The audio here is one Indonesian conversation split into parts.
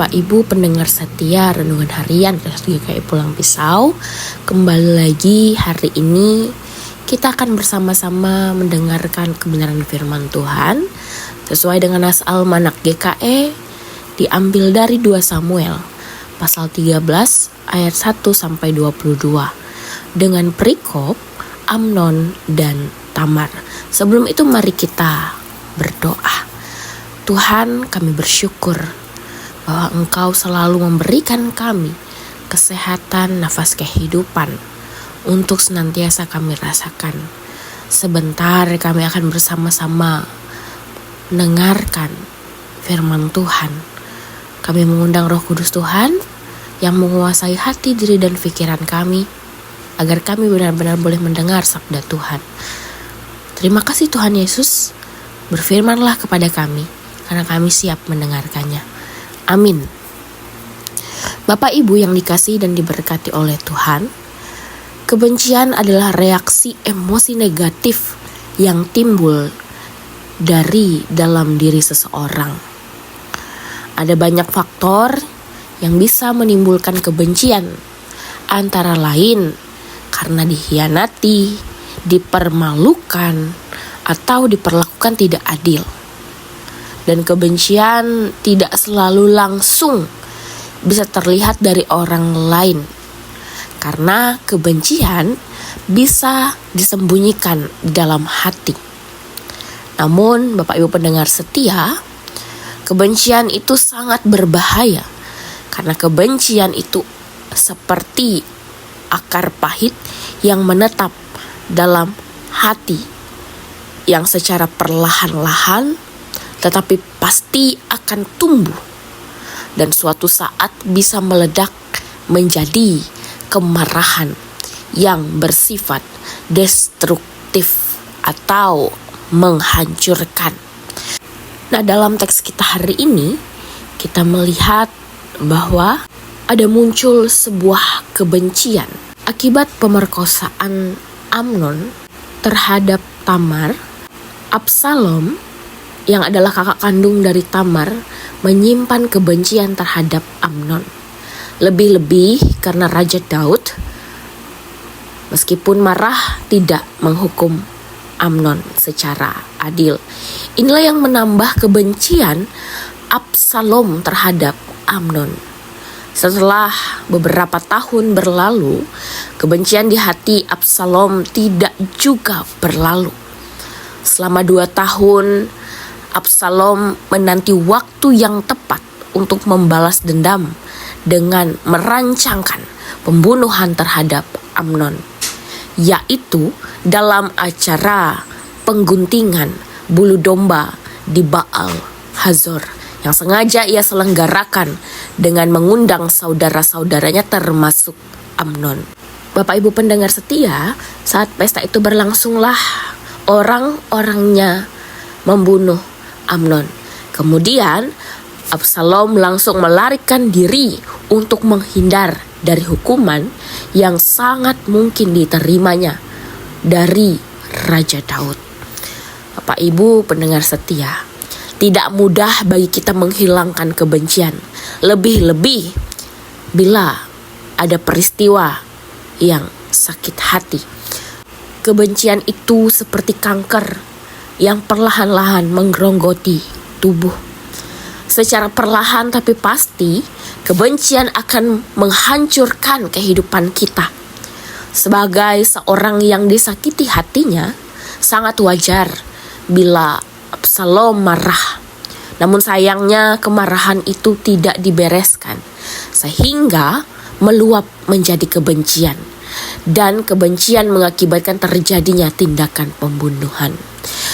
Bapak Ibu pendengar setia Renungan Harian GKI Pulang Pisau. Kembali lagi hari ini kita akan bersama-sama mendengarkan kebenaran firman Tuhan sesuai dengan nas Almanak GKE, diambil dari 2 Samuel pasal 13 ayat 1 sampai 22 dengan perikop Amnon dan Tamar. Sebelum itu mari kita berdoa. Tuhan, kami bersyukur bahwa Engkau selalu memberikan kami kesehatan, nafas kehidupan untuk senantiasa kami rasakan. Sebentar kami akan bersama-sama mendengarkan firman Tuhan. Kami mengundang Roh Kudus Tuhan yang menguasai hati, diri, dan pikiran kami, agar kami benar-benar boleh mendengar sabda Tuhan. Terima kasih Tuhan Yesus, berfirmanlah kepada kami, karena kami siap mendengarkannya. Amin. Bapak Ibu yang dikasihi dan diberkati oleh Tuhan, kebencian adalah reaksi emosi negatif yang timbul dari dalam diri seseorang. Ada banyak faktor yang bisa menimbulkan kebencian, antara lain karena dikhianati, dipermalukan, atau diperlakukan tidak adil. Dan kebencian tidak selalu langsung bisa terlihat dari orang lain, karena kebencian bisa disembunyikan di dalam hati. Namun Bapak Ibu pendengar setia, kebencian itu sangat berbahaya, karena kebencian itu seperti akar pahit yang menetap dalam hati, yang secara perlahan-lahan tetapi pasti akan tumbuh dan suatu saat bisa meledak menjadi kemarahan yang bersifat destruktif atau menghancurkan. Nah, dalam teks kita hari ini kita melihat bahwa ada muncul sebuah kebencian akibat pemerkosaan Amnon terhadap Tamar. Absalom yang adalah kakak kandung dari Tamar menyimpan kebencian terhadap Amnon. Lebih-lebih karena Raja Daud meskipun marah tidak menghukum Amnon secara adil. Inilah yang menambah kebencian Absalom terhadap Amnon. Setelah beberapa tahun berlalu, kebencian di hati Absalom tidak juga berlalu. Selama 2 tahun, Absalom menanti waktu yang tepat untuk membalas dendam dengan merancangkan pembunuhan terhadap Amnon, yaitu dalam acara pengguntingan bulu domba di Baal Hazor yang sengaja ia selenggarakan dengan mengundang saudara-saudaranya termasuk Amnon. Bapak Ibu pendengar setia, saat pesta itu berlangsunglah orang-orangnya membunuh Amnon. Kemudian Absalom langsung melarikan diri untuk menghindar dari hukuman yang sangat mungkin diterimanya dari Raja Daud. Bapak Ibu pendengar setia, tidak mudah bagi kita menghilangkan kebencian, lebih-lebih bila ada peristiwa yang sakit hati. Kebencian itu seperti kanker yang perlahan-lahan menggeronggoti tubuh. Secara perlahan tapi pasti, kebencian akan menghancurkan kehidupan kita. Sebagai seorang yang disakiti hatinya, sangat wajar bila Absalom marah. Namun sayangnya kemarahan itu tidak dibereskan, sehingga meluap menjadi kebencian. Dan kebencian mengakibatkan terjadinya tindakan pembunuhan.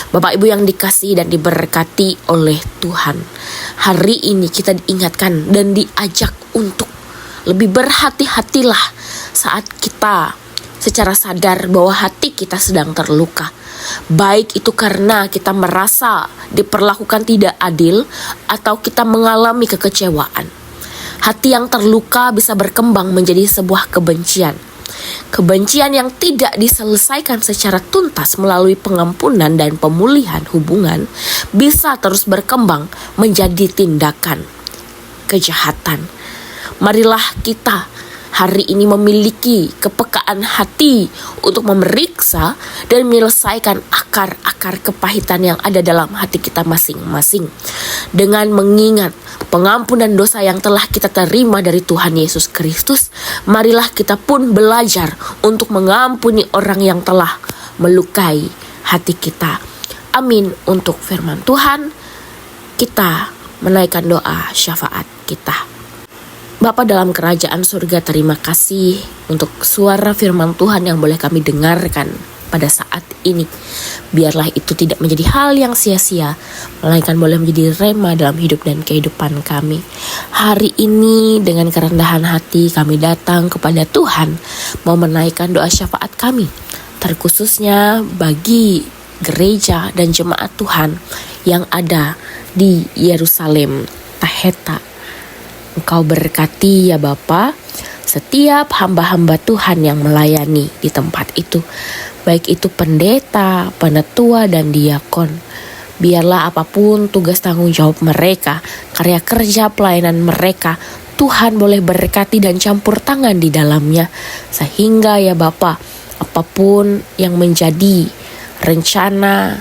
Bapak Ibu yang dikasihi dan diberkati oleh Tuhan, hari ini kita diingatkan dan diajak untuk lebih berhati-hatilah saat kita secara sadar bahwa hati kita sedang terluka. Baik itu karena kita merasa diperlakukan tidak adil atau kita mengalami kekecewaan. Hati yang terluka bisa berkembang menjadi sebuah kebencian. Kebencian yang tidak diselesaikan secara tuntas melalui pengampunan dan pemulihan hubungan bisa terus berkembang menjadi tindakan kejahatan. Marilah kita hari ini memiliki kepekaan hati untuk memeriksa dan menyelesaikan akar-akar kepahitan yang ada dalam hati kita masing-masing. Dengan mengingat pengampunan dosa yang telah kita terima dari Tuhan Yesus Kristus, marilah kita pun belajar untuk mengampuni orang yang telah melukai hati kita. Amin. Untuk firman Tuhan, kita menaikkan doa syafaat kita. Bapa dalam kerajaan surga, terima kasih untuk suara firman Tuhan yang boleh kami dengarkan pada saat ini. Biarlah itu tidak menjadi hal yang sia-sia, melainkan boleh menjadi rema dalam hidup dan kehidupan kami. Hari ini dengan kerendahan hati kami datang kepada Tuhan, mau menaikkan doa syafaat kami, terkhususnya bagi gereja dan jemaat Tuhan yang ada di Yerusalem Taheta. Engkau berkati ya Bapa setiap hamba-hamba Tuhan yang melayani di tempat itu, baik itu pendeta, penetua, dan diakon. Biarlah apapun tugas tanggung jawab mereka, karya kerja pelayanan mereka, Tuhan boleh berkati dan campur tangan di dalamnya. Sehingga ya Bapa, apapun yang menjadi rencana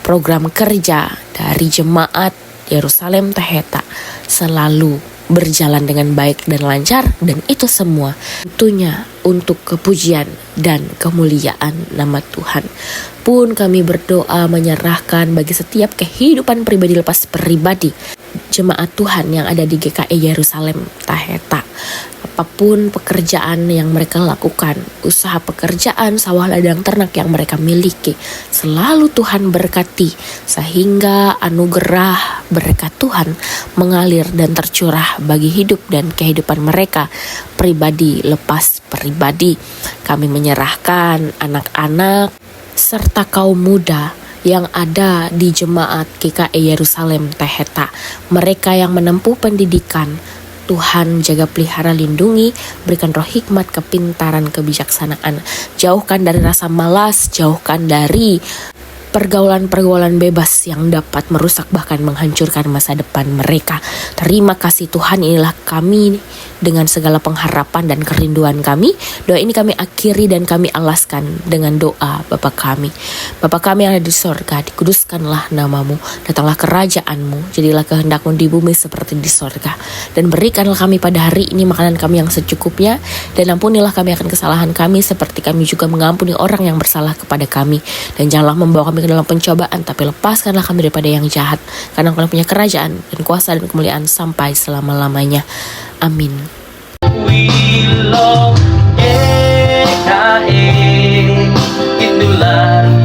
program kerja dari jemaat Yerusalem Taheta selalu berjalan dengan baik dan lancar, dan itu semua tentunya untuk kepujian dan kemuliaan nama Tuhan. Pun kami berdoa menyerahkan bagi setiap kehidupan pribadi lepas pribadi jemaat Tuhan yang ada di GKI Yerusalem Taheta. Apapun pekerjaan yang mereka lakukan, usaha pekerjaan, sawah ladang ternak yang mereka miliki, selalu Tuhan berkati, sehingga anugerah berkat Tuhan mengalir dan tercurah bagi hidup dan kehidupan mereka pribadi lepas pribadi. Kami menyerahkan anak-anak serta kaum muda yang ada di jemaat GKI Yerusalem Taheta, mereka yang menempuh pendidikan. Tuhan jaga pelihara lindungi, berikan roh hikmat, kepintaran, kebijaksanaan. Jauhkan dari rasa malas, jauhkan dari pergaulan-pergaulan bebas yang dapat merusak bahkan menghancurkan masa depan mereka. Terima kasih Tuhan, inilah kami dengan segala pengharapan dan kerinduan kami. Doa ini kami akhiri dan kami alaskan dengan doa Bapa kami. Bapa kami yang ada di sorga, dikuduskanlah namamu, datanglah kerajaanmu, jadilah kehendakmu di bumi seperti di sorga. Dan berikanlah kami pada hari ini makanan kami yang secukupnya, dan ampunilah kami akan kesalahan kami seperti kami juga mengampuni orang yang bersalah kepada kami. Dan janganlah membawa kami ke dalam pencobaan, tapi lepaskanlah kami daripada yang jahat, karena Engkau punya kerajaan dan kuasa dan kemuliaan sampai selama-lamanya. Amin. We love GKI, itulah